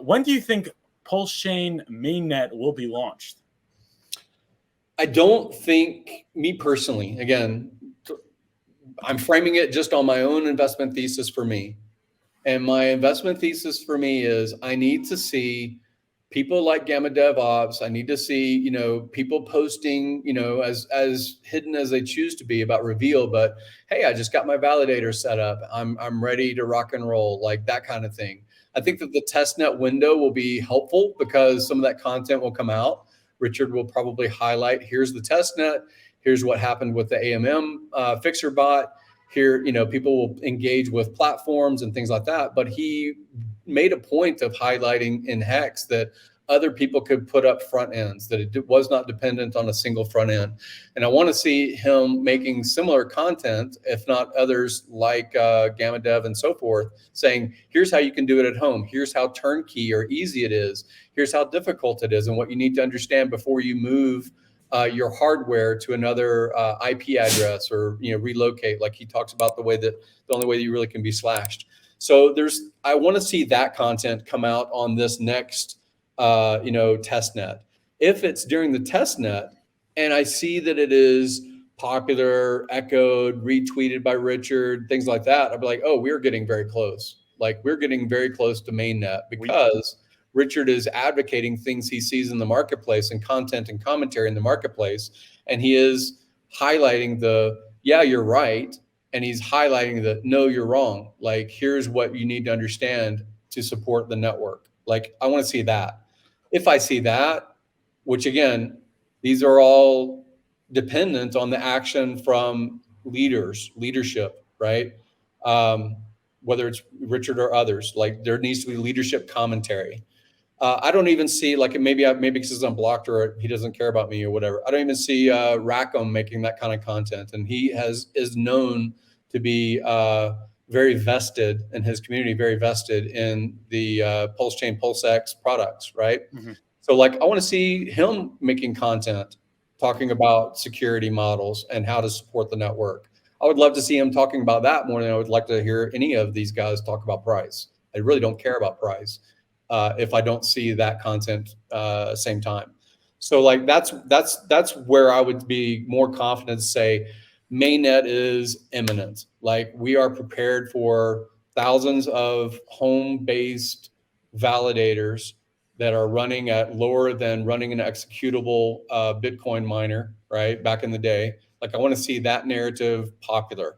When do you think Pulsechain mainnet will be launched? I don't think, me personally, again, I'm framing it just on my own investment thesis for me. And my investment thesis for me is I need to see people like Gamma DevOps. I need to see, people posting, as hidden as they choose to be about Reveal, but hey, I just got my validator set up. I'm ready to rock and roll, like that kind of thing. I think that the testnet window will be helpful because some of that content will come out. Richard will probably highlight, here's the testnet, here's what happened with the AMM fixer bot. Here, people will engage with platforms and things like that. But he made a point of highlighting in Hex that other people could put up front ends, that it was not dependent on a single front end. And I want to see him making similar content, if not others like Gamma Dev and so forth, saying, here's how you can do it at home. Here's how turnkey or easy it is. Here's how difficult it is and what you need to understand before you move your hardware to another IP address or relocate. Like he talks about the only way that you really can be slashed. So I want to see that content come out on this next testnet. If it's during the testnet and I see that it is popular, echoed, retweeted by Richard, things like that, I'll be like, oh, we're getting very close. Like we're getting very close to mainnet because Richard is advocating things he sees in the marketplace and content and commentary in the marketplace. And he is highlighting yeah, you're right. And he's highlighting no, you're wrong. Like, here's what you need to understand to support the network. Like, I want to see that. If I see that, which again, these are all dependent on the action from leadership, right? Whether it's Richard or others, like there needs to be leadership commentary. I don't even see, like, maybe because I'm blocked or he doesn't care about me or whatever. I don't even see Rackham making that kind of content, and he is known to be very vested in his community, very vested in the Pulsechain, PulseX products, right? Mm-hmm. So, like, I want to see him making content talking about security models and how to support the network. I would love to see him talking about that more than I would like to hear any of these guys talk about price. I really don't care about price. If I don't see that content same time. So like that's where I would be more confident to say mainnet is imminent. Like we are prepared for thousands of home-based validators that are running at lower than running an executable Bitcoin miner, right? Back in the day. Like I want to see that narrative popular.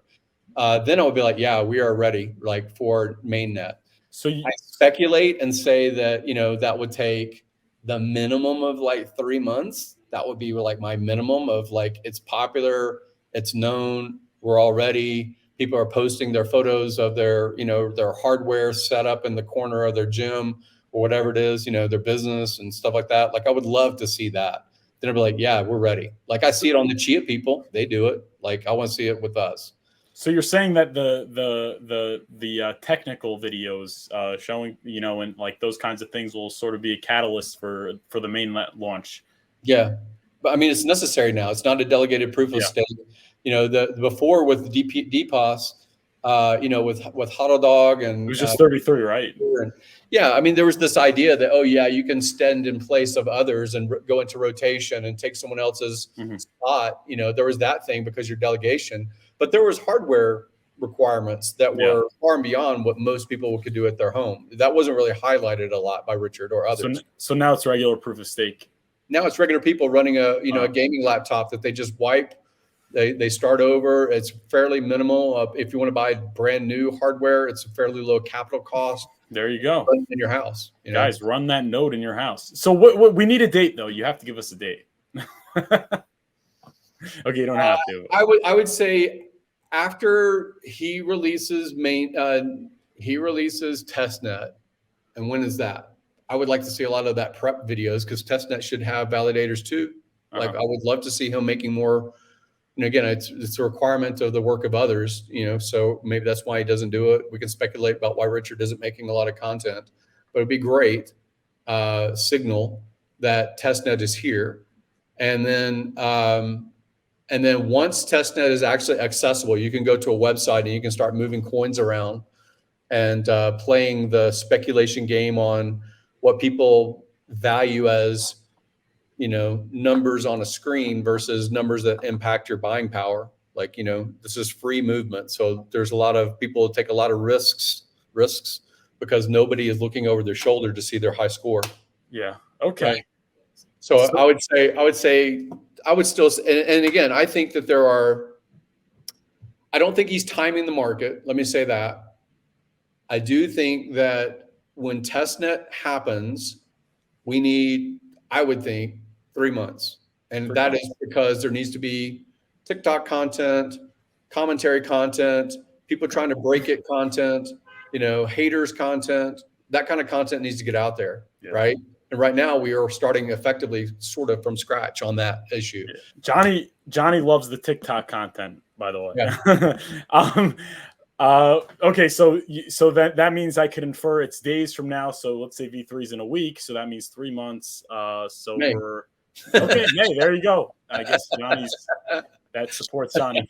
Then I'll be like, yeah, we are ready, like for mainnet. So I speculate and say that, that would take the minimum of like 3 months. That would be like my minimum of like, it's popular, it's known, we're all ready. People are posting their photos of their, their hardware set up in the corner of their gym or whatever it is, their business and stuff like that. Like I would love to see that. Then I'd be like, yeah, we're ready. Like I see it on the Chia people, they do it. Like I want to see it with us. So you're saying that the technical videos showing, and like those kinds of things will sort of be a catalyst for the mainnet launch. Yeah, but I mean it's necessary now. It's not a delegated proof of stake. Before with DPoS, with HODL and it was just 33, right? Yeah, I mean there was this idea that you can stand in place of others and go into rotation and take someone else's spot. There was that thing because your delegation. But there was hardware requirements that were far and beyond what most people could do at their home. That wasn't really highlighted a lot by Richard or others. So now it's regular proof of stake. Now it's regular people running a gaming laptop that they just wipe. They start over. It's fairly minimal. If you want to buy brand new hardware, it's a fairly low capital cost. There you go. In your house, guys, run that node in your house. So what we need a date though. You have to give us a date. Okay, you don't have to. I would say after he releases testnet, and when is that? I would like to see a lot of that prep videos because testnet should have validators too. Like I would love to see him making more. And again, it's a requirement of the work of others. So maybe that's why he doesn't do it. We can speculate about why Richard isn't making a lot of content, but it'd be great signal that testnet is here, and then once testnet is actually accessible, you can go to a website and you can start moving coins around. and playing the speculation game on what people value as, you know, numbers on a screen versus numbers that impact your buying power. Like, you know, this is free movement. So there's a lot of people who take a lot of risks because nobody is looking over their shoulder to see their high score. Yeah. Okay. Right. So I would still, and again, I think that I don't think he's timing the market. Let me say that. I do think that when testnet happens, we need, I would think, 3 months. And that is because there needs to be TikTok content, commentary content, people trying to break it content, you know, haters content. That kind of content needs to get out there, right? And right now we are starting effectively sort of from scratch on that issue. Johnny loves the TikTok content, by the way. Yeah. Okay, so that means I could infer it's days from now. So let's say V3 is in a week, so that means 3 months. So May. we're okay. May, there you go. I guess Johnny's that supports Johnny.